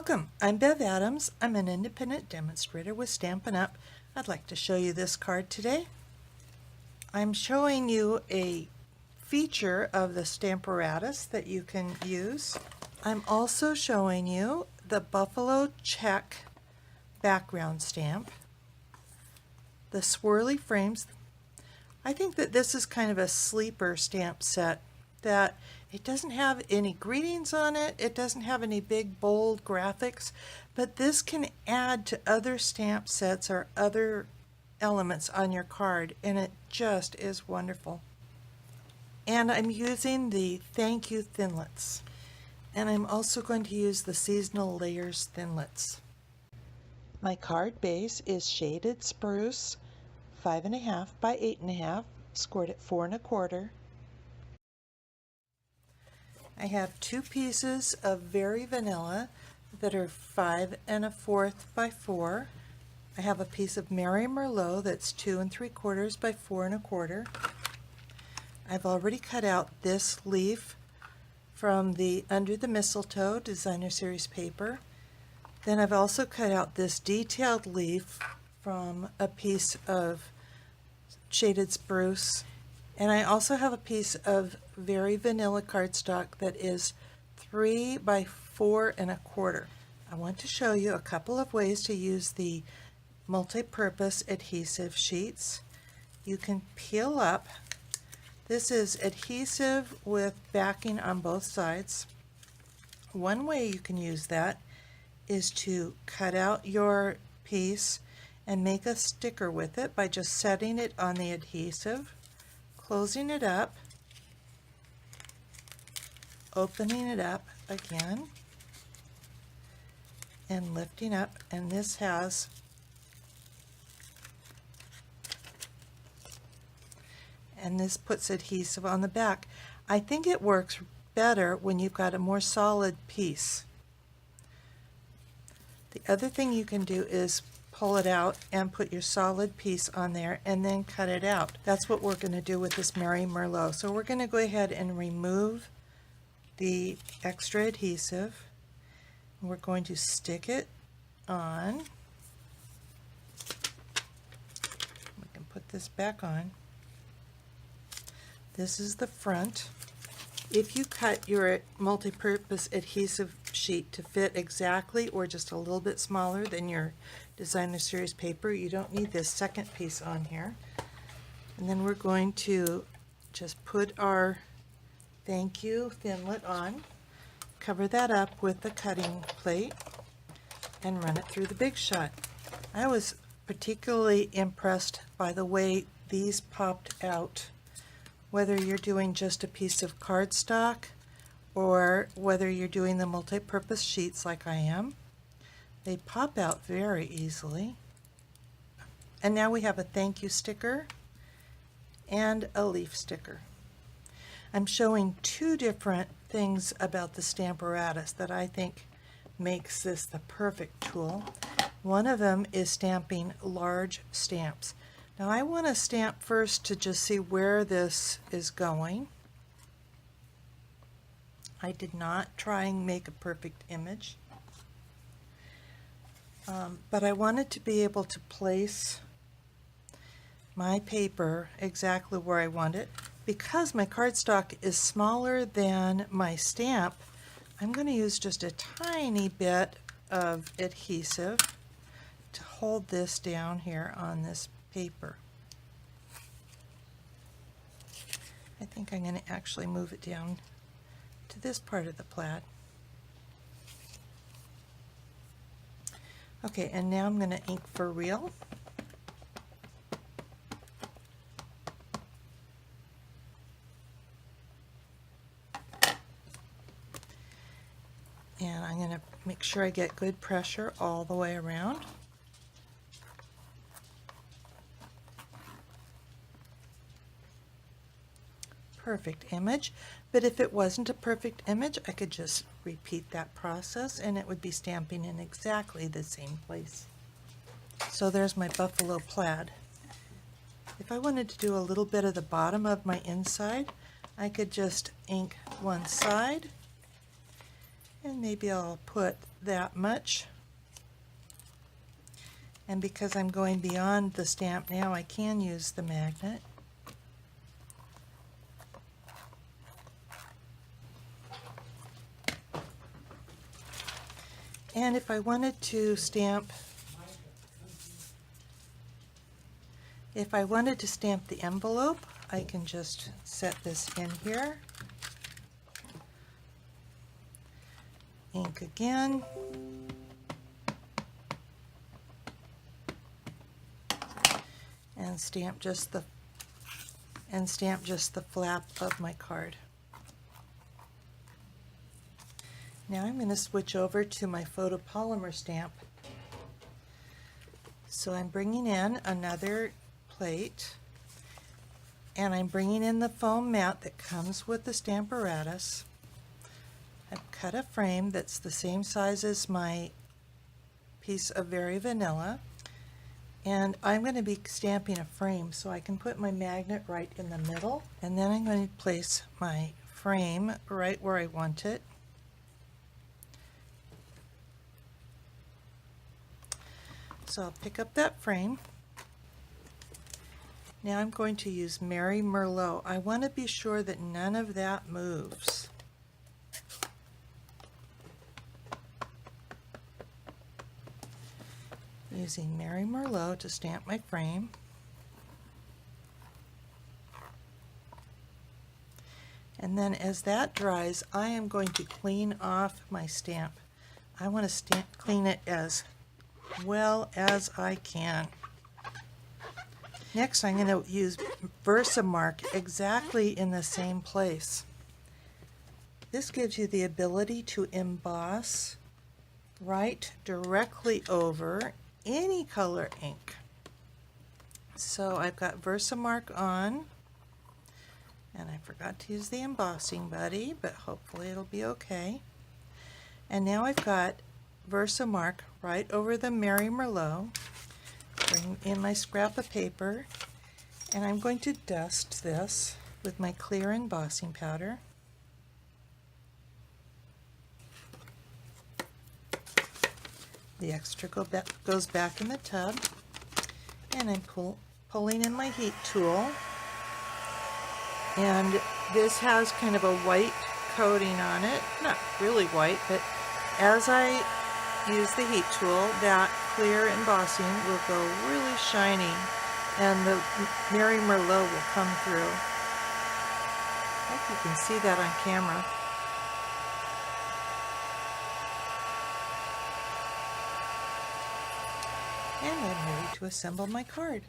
Welcome, I'm Bev Adams. I'm an independent demonstrator with Stampin' Up. I'd like to show you this card today. I'm showing you a feature of the Stamparatus that you can use. I'm also showing you the buffalo check background stamp, the swirly frames. I think that this is kind of a sleeper stamp set, that it doesn't have any greetings on it, it doesn't have any big bold graphics, but this can add to other stamp sets or other elements on your card, and it just is wonderful. And I'm using the Thank You Thinlits, and I'm also going to use the Seasonal Layers Thinlits. My card base is Shaded Spruce, 5.5 by 8.5, scored at 4 1/4. I have 2 pieces of Very Vanilla that are 5 1/4 by 4. I have a piece of Merry Merlot that's 2 3/4 by 4 1/4. I've already cut out this leaf from the Under the Mistletoe Designer Series paper. Then I've also cut out this detailed leaf from a piece of Shaded Spruce. And I also have a piece of Very Vanilla cardstock that is 3 by 4 1/4. I want to show you a couple of ways to use the multi-purpose adhesive sheets. You can peel up. This is adhesive with backing on both sides. One way you can use that is to cut out your piece and make a sticker with it by just setting it on the adhesive, closing it up, opening it up again, and lifting up, and this has this puts adhesive on the back. I think it works better when you've got a more solid piece. The other thing you can do is pull it out and put your solid piece on there and then cut it out. That's what we're going to do with this Merry Merlot. So we're going to go ahead and remove the extra adhesive. We're going to stick it on. We can put this back on. This is the front. If you cut your multi-purpose adhesive sheet to fit exactly or just a little bit smaller than your Designer Series paper, you don't need this second piece on here. And then we're going to just put our Thank You Thinlit on, cover that up with the cutting plate, and run it through the Big Shot. I was particularly impressed by the way these popped out. Whether you're doing just a piece of cardstock or whether you're doing the multi-purpose sheets like I am, they pop out very easily. And now we have a thank you sticker and a leaf sticker. I'm showing 2 different things about the Stamparatus that I think makes this the perfect tool. One of them is stamping large stamps. Now I want to stamp first to just see where this is going. I did not try and make a perfect image, but I wanted to be able to place my paper exactly where I want it. Because my cardstock is smaller than my stamp, I'm going to use just a tiny bit of adhesive to hold this down here on this paper. I think I'm going to actually move it down to this part of the plaid. Okay, and now I'm going to ink for real. And I'm going to make sure I get good pressure all the way around. Perfect image, but if it wasn't a perfect image, I could just repeat that process and it would be stamping in exactly the same place. So there's my buffalo plaid. If I wanted to do a little bit of the bottom of my inside, I could just ink one side, and maybe I'll put that much. And because I'm going beyond the stamp now, I can use the magnet. And if I wanted to stamp, the envelope, I can just set this in here. Ink again. And stamp just the flap of my card. Now I'm going to switch over to my photopolymer stamp. So I'm bringing in another plate, and I'm bringing in the foam mat that comes with the Stamparatus. I've cut a frame that's the same size as my piece of Very Vanilla, and I'm going to be stamping a frame, so I can put my magnet right in the middle, and then I'm going to place my frame right where I want it. So I'll pick up that frame. Now I'm going to use Mary Merlot. I want to be sure that none of that moves. Using Mary Merlot to stamp my frame. And then as that dries, I am going to clean off my stamp. I want to clean it as well as I can. Next, I'm going to use Versamark exactly in the same place. This gives you the ability to emboss right directly over any color ink. So I've got Versamark on, and I forgot to use the embossing buddy, but hopefully it'll be okay. And now I've got Versamark right over the Mary Merlot. Bring in my scrap of paper, and I'm going to dust this with my clear embossing powder. The extra goes back in the tub, and I'm pulling in my heat tool. And this has kind of a white coating on it, not really white, but as I use the heat tool, that clear embossing will go really shiny, and the Mary Merlot will come through. I hope you can see that on camera. And I'm ready to assemble my card.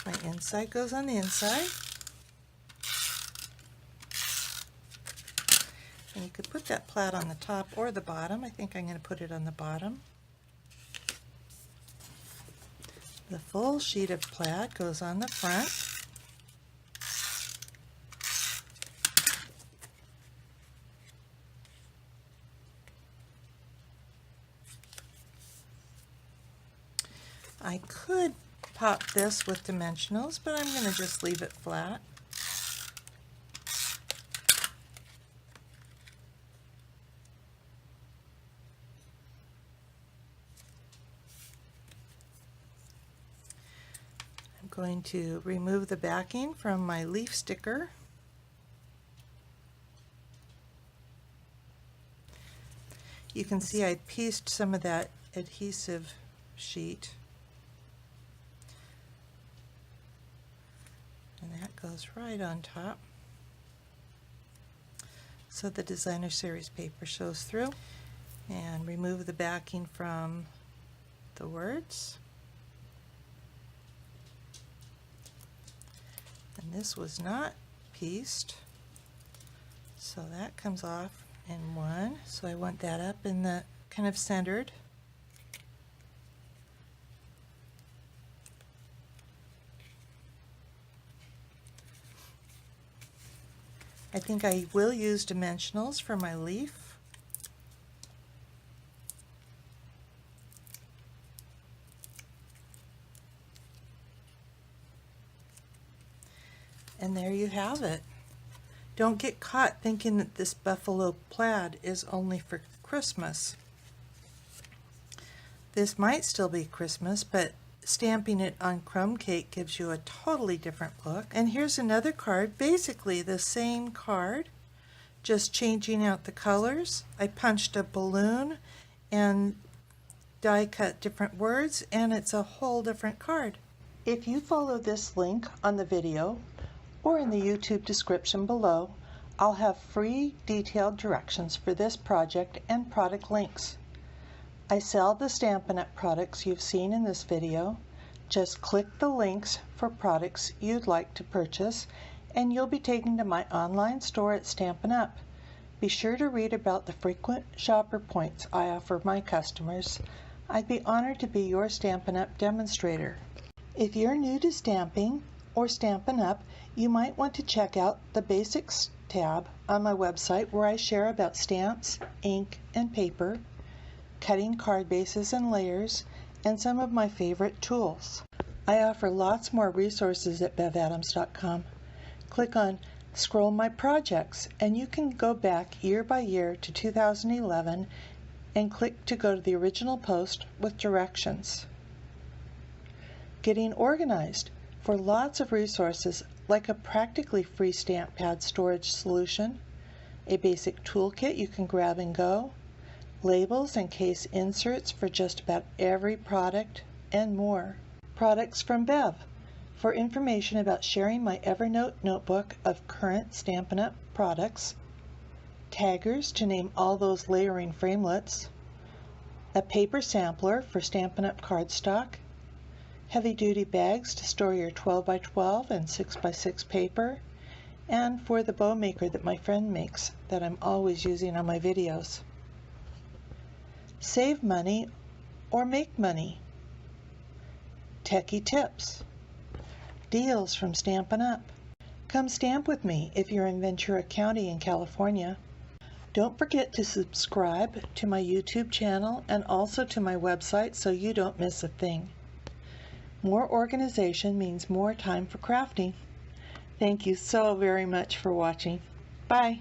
My inside goes on the inside. And you could put that plaid on the top or the bottom. I think I'm going to put it on the bottom. The full sheet of plaid goes on the front. I could pop this with dimensionals, but I'm going to just leave it flat. Going to remove the backing from my leaf sticker. You can see I pieced some of that adhesive sheet, and that goes right on top, so the designer series paper shows through. And remove the backing from the words. And this was not pieced, so that comes off in one. So I want that up in the kind of centered. I think I will use dimensionals for my leaf. And there you have it. Don't get caught thinking that this buffalo plaid is only for Christmas. This might still be Christmas, but stamping it on crumb cake gives you a totally different look. And here's another card, basically the same card, just changing out the colors. I punched a balloon and die cut different words, and it's a whole different card. If you follow this link on the video or in the YouTube description below, I'll have free detailed directions for this project and product links. I sell the Stampin' Up! Products you've seen in this video. Just click the links for products you'd like to purchase and you'll be taken to my online store at Stampin' Up! Be sure to read about the frequent shopper points I offer my customers. I'd be honored to be your Stampin' Up! Demonstrator. If you're new to stamping or Stampin' Up!, you might want to check out the Basics tab on my website where I share about stamps, ink, and paper, cutting card bases and layers, and some of my favorite tools. I offer lots more resources at bevadams.com. Click on Scroll My Projects and you can go back year by year to 2011 and click to go to the original post with directions. Getting organized for lots of resources like a practically free stamp pad storage solution, a basic toolkit you can grab and go, labels and case inserts for just about every product, and more. Products from Bev for information about sharing my Evernote notebook of current Stampin' Up! Products, taggers to name all those layering framelits, a paper sampler for Stampin' Up! Cardstock, heavy-duty bags to store your 12x12 and 6x6 paper, and for the bow maker that my friend makes that I'm always using on my videos. Save money or make money. Techie tips. Deals from Stampin' Up! Come stamp with me if you're in Ventura County in California. Don't forget to subscribe to my YouTube channel and also to my website so you don't miss a thing. More organization means more time for crafting. Thank you so very much for watching. Bye.